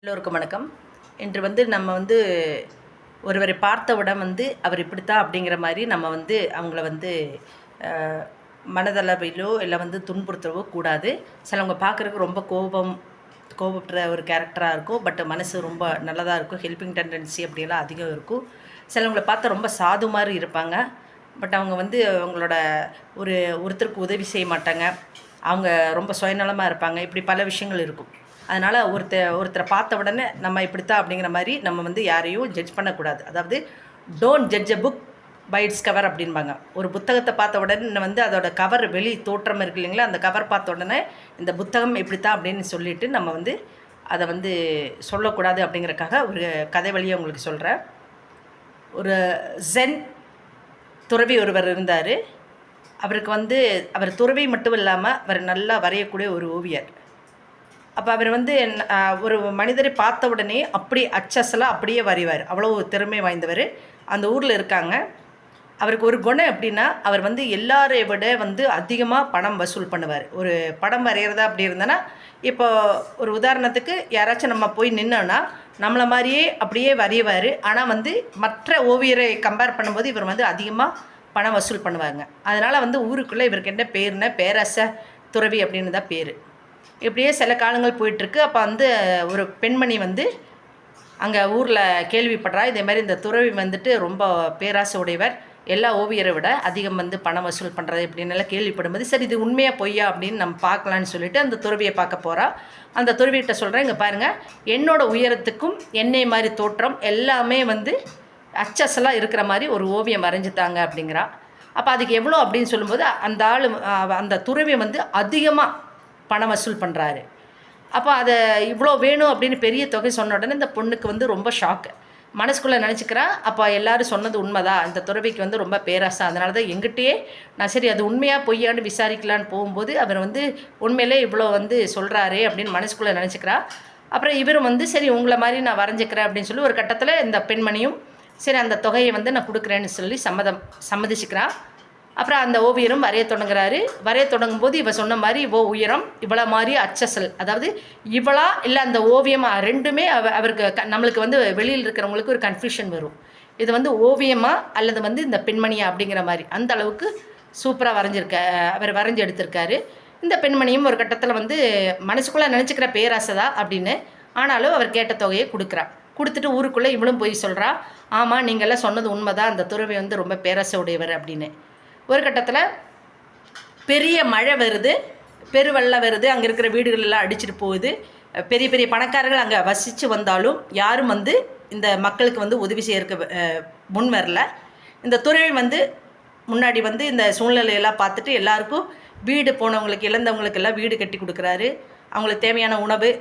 எல்லோருக்கும் வணக்கம். இன்று நம்ம ஒருவரை பார்த்தவுடன் அவர் இப்படித்தான் அப்படிங்கிற மாதிரி நம்ம அவங்கள மனதளவிலோ இல்லை துன்புறுத்தவோ கூடாது. சிலவங்க பார்க்குறதுக்கு ரொம்ப கோபப்படுற ஒரு கேரக்டராக இருக்கும். பட் மனசு ரொம்ப நல்லதாக இருக்கும். ஹெல்பிங் டெண்டன்சி அப்படிலாம் அதிகம் இருக்கும். சிலவங்களை பார்த்தா ரொம்ப சாது மாதிரி இருப்பாங்க. பட் அவங்க அவங்களோட ஒருத்தருக்கு உதவி செய்ய மாட்டாங்க. அவங்க ரொம்ப சுயநலமாக இருப்பாங்க. இப்படி பல விஷயங்கள் இருக்கும். அதனால் ஒருத்தரை பார்த்த உடனே நம்ம இப்படித்தான் அப்படிங்கிற மாதிரி நம்ம யாரையும் ஜட்ஜ் பண்ணக்கூடாது. அதாவது don't judge a book by its cover அப்படின்பாங்க. ஒரு புத்தகத்தை பார்த்த உடனே அதோட கவர் வெளி தோற்றம் இருக்கு இல்லைங்களா, அந்த கவர் பார்த்த உடனே இந்த புத்தகம் இப்படித்தான் அப்படின்னு சொல்லிட்டு நம்ம அதை சொல்லக்கூடாது. அப்படிங்கிறக்காக ஒரு கதை வழியை உங்களுக்கு சொல்கிறேன். ஒரு ஜென் துறவி ஒருவர் இருந்தார். அவருக்கு அவர் துறவி மட்டும் இல்லாமல் அவர் நல்லா வரையக்கூடிய ஒரு ஓவியர். அப்போ அவர் ஒரு மனிதரை பார்த்த உடனே அப்படி அச்சஸெல்லாம் அப்படியே வரைவார். அவ்வளோ திறமை வாய்ந்தவர். அந்த ஊரில் இருக்காங்க. அவருக்கு ஒரு குணம் எப்படின்னா, அவர் எல்லாரை விட அதிகமாக பணம் வசூல் பண்ணுவார். ஒரு படம் வரைகிறதா அப்படி இருந்தனா, இப்போ ஒரு உதாரணத்துக்கு யாராச்சும் நம்ம போய் நின்னோன்னா நம்மளை மாதிரியே அப்படியே வரைவார். ஆனால் மற்ற ஓவியரை கம்பேர் பண்ணும்போது இவர் அதிகமாக பணம் வசூல் பண்ணுவாங்க. அதனால் ஊருக்குள்ளே இவருக்கு என்ன பேருன்னா, பேராசை துறவி அப்படின்னு தான் பேர். இப்படியே சில காலங்கள் போயிட்டுருக்கு. அப்போ ஒரு பெண்மணி அங்கே ஊரில் கேள்விப்படுறா, இதே மாதிரி இந்த துறவி ரொம்ப பேராசை உடையவர், எல்லா ஓவியரை விட அதிகம் பணம் வசூல் பண்ணுறது இப்படின்னெல்லாம் கேள்விப்படும்போது, சரி இது உண்மையாக பொய்யா அப்படின்னு நம்ம பார்க்கலான்னு சொல்லிட்டு அந்த துறவியை பார்க்க போகிறா. அந்த துறவிகிட்ட சொல்கிறேன், இங்கே பாருங்கள், என்னோடய உயரத்துக்கும் என்னை மாதிரி தோற்றம் எல்லாமே அச்சஸெல்லாம் இருக்கிற மாதிரி ஒரு ஓவியம் வரைஞ்சித்தாங்க அப்படிங்கிறா. அப்போ அதுக்கு எவ்வளோ அப்படின்னு சொல்லும்போது அந்த துறவி அதிகமாக பணம் வசூல் பண்ணுறாரு. அப்போ அதை இவ்வளோ வேணும் அப்படின்னு பெரிய தொகை சொன்ன உடனே இந்த பொண்ணுக்கு ரொம்ப ஷாக்கு. மனசுக்குள்ளே நினச்சிக்கிறா, அப்போ எல்லோரும் சொன்னது உண்மைதான், இந்த துறவிக்கு ரொம்ப பேராசை, அதனால தான் எங்கிட்டயே நான் சரி அது உண்மையாக பொய்யான்னு விசாரிக்கலான்னு போகும்போது அவர் உண்மையிலே இவ்வளோ சொல்கிறாரே அப்படின்னு மனசுக்குள்ளே நினச்சிக்கிறா. அப்புறம் இவரும் சரி உங்களை மாதிரி நான் வரைஞ்சிக்கிறேன் அப்படின்னு சொல்லி ஒரு கட்டத்தில் இந்த பெண்மணியும் சரி அந்த தொகையை நான் கொடுக்குறேன்னு சொல்லி சம்மதிச்சுக்கிறா. அப்புறம் அந்த ஓவியரும் வரைய தொடங்குறாரு. வரைய தொடங்கும்போது இவ சொன்ன மாதிரி உயரம் இவ்வளோ மாதிரி அச்சசல், அதாவது இவளா இல்லை அந்த ஓவியமா ரெண்டுமே அவருக்கு நம்மளுக்கு வெளியில் இருக்கிறவங்களுக்கு ஒரு கன்ஃபியூஷன் வரும். இது ஓவியமா அல்லது இந்த பெண்மணியா அப்படிங்கிற மாதிரி அந்த அளவுக்கு சூப்பராக அவர் வரைஞ்சி எடுத்திருக்காரு. இந்த பெண்மணியும் ஒரு கட்டத்தில் மனசுக்குள்ளே நினச்சிக்கிற பேராசை தான் அப்படின்னு, ஆனாலும் அவர் கேட்ட தொகையை கொடுக்குறா. கொடுத்துட்டு ஊருக்குள்ளே இவளும் போய் சொல்கிறா, ஆமாம் நீங்கள்லாம் சொன்னது உண்மைதான், அந்த துறவி ரொம்ப பேராசை உடையவர் அப்படின்னு. ஒரு கட்டத்தில் பெரிய மழை வருது, பெருவெள்ளம் வருது, அங்கே இருக்கிற வீடுகளெல்லாம் அடிச்சிட்டு போகுது. பெரிய பெரிய பணக்காரர்கள் அங்கே வசித்து வந்தாலும் யாரும் இந்த மக்களுக்கு உதவி செய்யறதுக்கு முன் வரல. இந்த துறவி முன்னாடி இந்த சூழ்நிலையெல்லாம் பார்த்துட்டு எல்லாருக்கும் வீடு போனவங்களுக்கு இழந்தவங்களுக்கெல்லாம் வீடு கட்டி கொடுக்குறாரு. அவங்களுக்கு தேவையான உணவு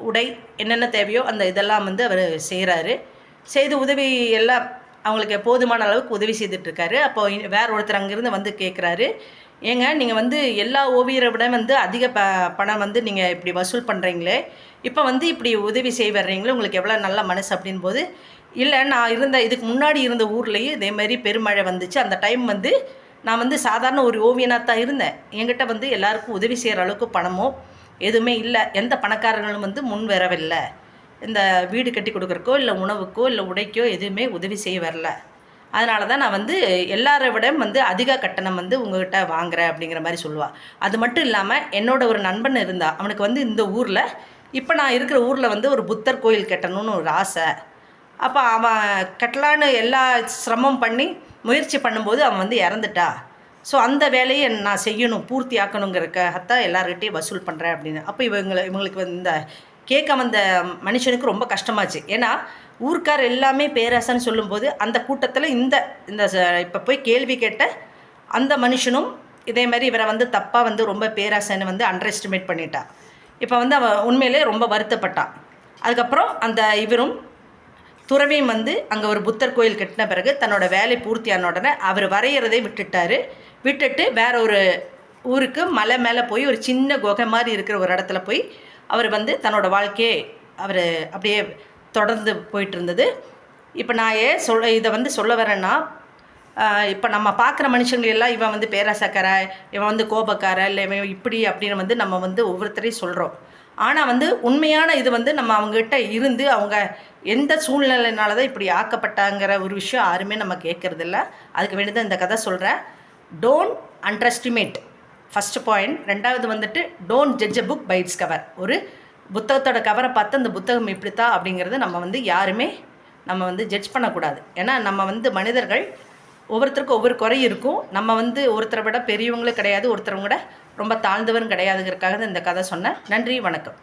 உடை என்னென்ன தேவையோ அந்த இதெல்லாம் அவர் செய்கிறாரு. செய்து உதவி எல்லாம் அவங்களுக்கு போதுமான அளவுக்கு உதவி செய்துட்ருக்காரு. அப்போ வேற ஒருத்தர் அங்கேருந்து கேட்குறாரு, ஏங்க நீங்கள் எல்லா ஓவியரை விட அதிக பணம் நீங்கள் இப்படி வசூல் பண்ணுறீங்களே, இப்போ இப்படி உதவி செய்ய வர்றீங்களே, உங்களுக்கு எவ்வளோ நல்ல மனசு அப்படின்போது, இல்லை நான் இதுக்கு முன்னாடி இருந்த ஊர்லேயும் இதேமாதிரி பெருமழை வந்துச்சு. அந்த டைம் நான் சாதாரண ஒரு ஓவியனாக தான் இருந்தேன். என்கிட்ட எல்லாருக்கும் உதவி செய்கிற அளவுக்கு பணமோ எதுவுமே இல்லை. எந்த பணக்காரர்களும் முன் வரவில்லை. இந்த வீடு கட்டி கொடுக்குறக்கோ இல்லை உணவுக்கோ இல்லை உடைக்கோ எதுவுமே உதவி செய்ய வரல. அதனால தான் நான் எல்லாரை விட அதிக கட்டணம் உங்கள்கிட்ட வாங்குகிறேன் அப்படிங்கிற மாதிரி சொல்லுவாள். அது மட்டும் இல்லாமல் என்னோட ஒரு நண்பன் இருந்தால், அவனுக்கு இந்த ஊரில் இப்போ நான் இருக்கிற ஊரில் ஒரு புத்தர் கோயில் கட்டணும்னு ஒரு ஆசை. அப்போ அவன் கட்டலான்னு எல்லா சிரமம் பண்ணி முயற்சி பண்ணும்போது அவன் இறந்துட்டா. ஸோ அந்த வேலையை நான் செய்யணும், பூர்த்தி ஆக்கணுங்கிறக்காகத்தான் எல்லார்கிட்டையும் வசூல் பண்ணுறேன் அப்படின்னு. அப்போ இவங்களுக்கு இந்த கேட்க வந்த மனுஷனுக்கு ரொம்ப கஷ்டமாச்சு. ஏன்னா ஊர்க்கார் எல்லாமே பேராசன்னு சொல்லும்போது அந்த கூட்டத்தில் இந்த இப்போ போய் கேள்வி கேட்ட அந்த மனுஷனும் இதே மாதிரி இவரை தப்பாக ரொம்ப பேராசன்னு அண்டர் எஸ்டிமேட் பண்ணிட்டா. இப்போ அவன் உண்மையிலே ரொம்ப வருத்தப்பட்டான். அதுக்கப்புறம் அந்த இவரும் துறவியும் அங்கே ஒரு புத்தர் கோயில் கட்டின பிறகு தன்னோட வேலை பூர்த்தியான உடனே அவர் வரைகிறதை விட்டுட்டு வேற ஒரு ஊருக்கு மலை மேலே போய் ஒரு சின்ன குகை மாதிரி இருக்கிற ஒரு இடத்துல போய் அவர் தன்னோட வாழ்க்கையை அவர் அப்படியே தொடர்ந்து போயிட்டு இருந்தது. இப்போ நான் இதை சொல்ல வரேன்னா, இப்போ நம்ம பார்க்குற மனுஷங்க எல்லாம் இவன் பேராசக்கார, இவன் கோபக்கார, இல்லை இவன் இப்படி அப்படின்னு நம்ம ஒவ்வொருத்தரையும் சொல்கிறோம். ஆனால் வந்து உண்மையான இது வந்து நம்ம அவங்ககிட்ட இருந்து அவங்க எந்த சூழ்நிலையினால தான் இப்படி ஆக்கப்பட்டாங்கிற ஒரு விஷயம் யாருமே நம்ம கேட்குறதில்ல. அதுக்கு வேண்டி தான் இந்த கதை சொல்கிறேன். Don't underestimate first point. ரெண்டாவது வந்துட்டு don't judge a book by its cover. ஒரு புத்தகத்தோட கவரை பார்த்து அந்த புத்தகம் இப்படித்தான் அப்படிங்கிறது நம்ம வந்து யாருமே நம்ம வந்து ஜட்ஜ் பண்ணக்கூடாது. ஏன்னா நம்ம வந்து மனிதர்கள் ஒவ்வொருத்தருக்கும் ஒவ்வொரு குறை இருக்கும். நம்ம வந்து ஒருத்தரை விட பெரியவங்களும் கிடையாது, ஒருத்தரை விட ரொம்ப தாழ்ந்தவரும் கிடையாதுங்கிறதுக்காக தான் இந்த கதை சொன்னேன். நன்றி, வணக்கம்.